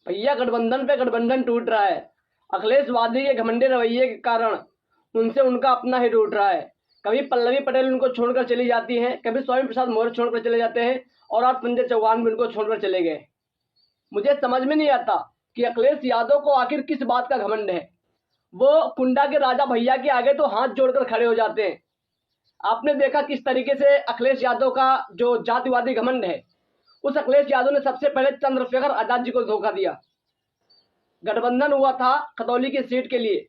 भैया गठबंधन पे गठबंधन टूट रहा है। अखिलेश वादी के घमंडी रवैये के कारण उनसे उनका अपना ही टूट रहा है। कभी पल्लवी पटेल उनको छोड़कर चली जाती हैं, कभी स्वामी प्रसाद मौर्य छोड़कर चले जाते हैं, और आज संजय चौहान भी उनको छोड़कर चले गए। मुझे समझ में नहीं आता कि अखिलेश यादव को आखिर किस बात का घमंड है। वो कुंडा के राजा भैया के आगे तो हाथ जोड़कर खड़े हो जाते हैं। आपने देखा किस तरीके से अखिलेश यादव का जो जातिवादी घमंड है, उस अखिलेश यादव ने सबसे पहले चंद्रशेखर आजाद जी को धोखा दिया। गठबंधन हुआ था खतौली की सीट के लिए,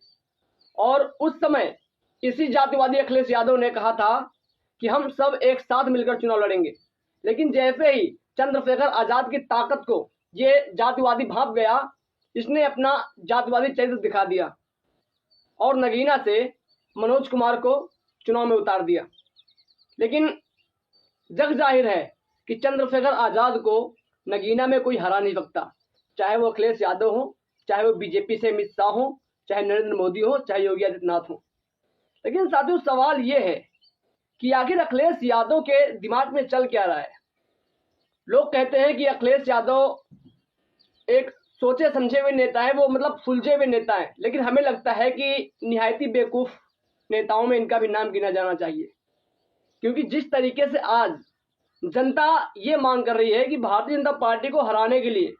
और उस समय इसी जातिवादी अखिलेश यादव ने कहा था कि हम सब एक साथ मिलकर चुनाव लड़ेंगे। लेकिन जैसे ही चंद्रशेखर आजाद की ताकत को ये जातिवादी भांप गया, इसने अपना जातिवादी चरित्र दिखा दिया और नगीना से मनोज कुमार को चुनाव में उतार दिया। लेकिन जग जाहिर है कि चंद्रशेखर आजाद को नगीना में कोई हरा नहीं सकता, चाहे वो अखिलेश यादव हो, चाहे वो बीजेपी से अमित शाह हो, चाहे नरेंद्र मोदी हो, चाहे योगी आदित्यनाथ हो। लेकिन साथियों, सवाल ये है कि आखिर अखिलेश यादव के दिमाग में चल क्या रहा है। लोग कहते हैं कि अखिलेश यादव एक सोचे समझे हुए नेता है, वो मतलब सुलझे हुए नेता है, लेकिन हमें लगता है कि निहायती बेवकूफ नेताओं में इनका भी नाम गिना जाना चाहिए। क्योंकि जिस तरीके से आज जनता ये मांग कर रही है कि भारतीय जनता पार्टी को हराने के लिए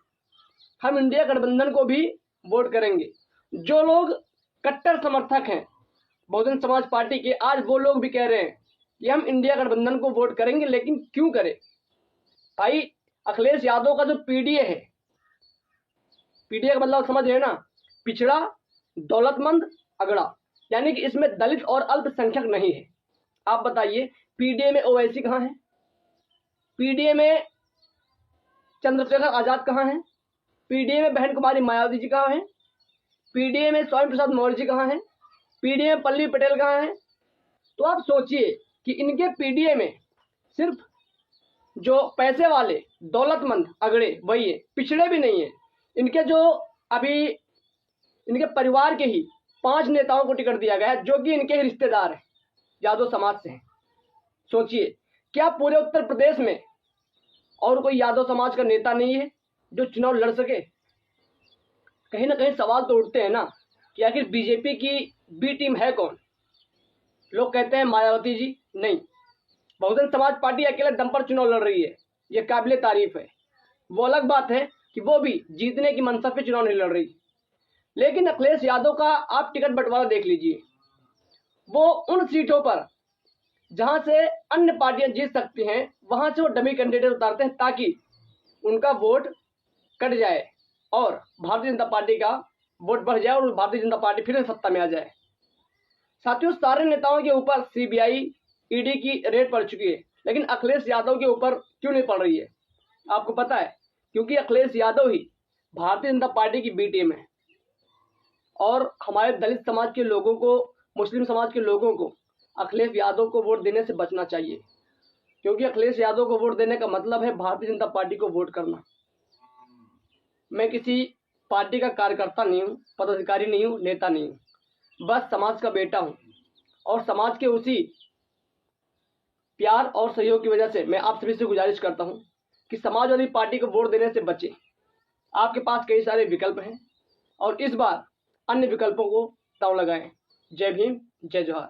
हम इंडिया गठबंधन को भी वोट करेंगे, जो लोग कट्टर समर्थक हैं बहुजन समाज पार्टी के, आज वो लोग भी कह रहे हैं कि हम इंडिया गठबंधन को वोट करेंगे। लेकिन क्यों करें भाई? अखिलेश यादव का जो पीडीए है, पीडीए का मतलब समझ रहे हैं ना, पिछड़ा, दौलतमंद, अगड़ा, यानी कि इसमें दलित और अल्पसंख्यक नहीं है। आप बताइए, पीडीए में ओवैसी कहाँ है? पीडीए में चंद्रशेखर आजाद कहाँ है? पीडीए में बहन कुमारी मायावती जी कहाँ है? पीडीए में स्वामी प्रसाद मौर्य जी कहाँ है? पीडीए में पल्लवी पटेल कहाँ है? तो आप सोचिए कि इनके पीडीए में सिर्फ जो पैसे वाले, दौलतमंद, अगड़े वही है, पिछड़े भी नहीं है। इनके जो अभी इनके परिवार के ही 5 नेताओं को टिकट दिया गया है, जो कि इनके ही रिश्तेदार हैं, यादव समाज से हैं। सोचिए, क्या पूरे उत्तर प्रदेश में और कोई यादव समाज का नेता नहीं है जो चुनाव लड़ सके? कहीं ना कहीं सवाल तो उठते हैं ना कि आखिर बीजेपी की बी टीम है कौन? लोग कहते हैं मायावती जी, नहीं, बहुजन समाज पार्टी अकेले दम पर चुनाव लड़ रही है, ये काबिले तारीफ है। वो अलग बात है कि वो भी जीतने की मंशा पे चुनाव नहीं लड़ रही। लेकिन अखिलेश यादव का आप टिकट बंटवारा देख लीजिए, वो उन सीटों पर जहां से अन्य पार्टियां जीत सकती हैं, वहां से वो डमी कैंडिडेट उतारते हैं ताकि उनका वोट कट जाए और भारतीय जनता पार्टी का वोट बढ़ जाए और भारतीय जनता पार्टी फिर सत्ता में आ जाए। साथियों, सारे नेताओं के ऊपर सीबीआई, ईडी की रेड पड़ चुकी है, लेकिन अखिलेश यादव के ऊपर क्यों नहीं पड़ रही है? आपको पता है, क्योंकि अखिलेश यादव ही भारतीय जनता पार्टी की बी टीम है। और हमारे दलित समाज के लोगों को, मुस्लिम समाज के लोगों को अखिलेश यादव को वोट देने से बचना चाहिए, क्योंकि अखिलेश यादव को वोट देने का मतलब है भारतीय जनता पार्टी को वोट करना। मैं किसी पार्टी का कार्यकर्ता नहीं हूँ, पदाधिकारी नहीं हूँ, नेता नहीं हूँ, बस समाज का बेटा हूँ। और समाज के उसी प्यार और सहयोग की वजह से मैं आप सभी से गुजारिश करता हूँ कि समाजवादी पार्टी को वोट देने से बचें। आपके पास कई सारे विकल्प हैं और इस बार अन्य विकल्पों को दांव लगाएं। जय भीम, जय जोहार।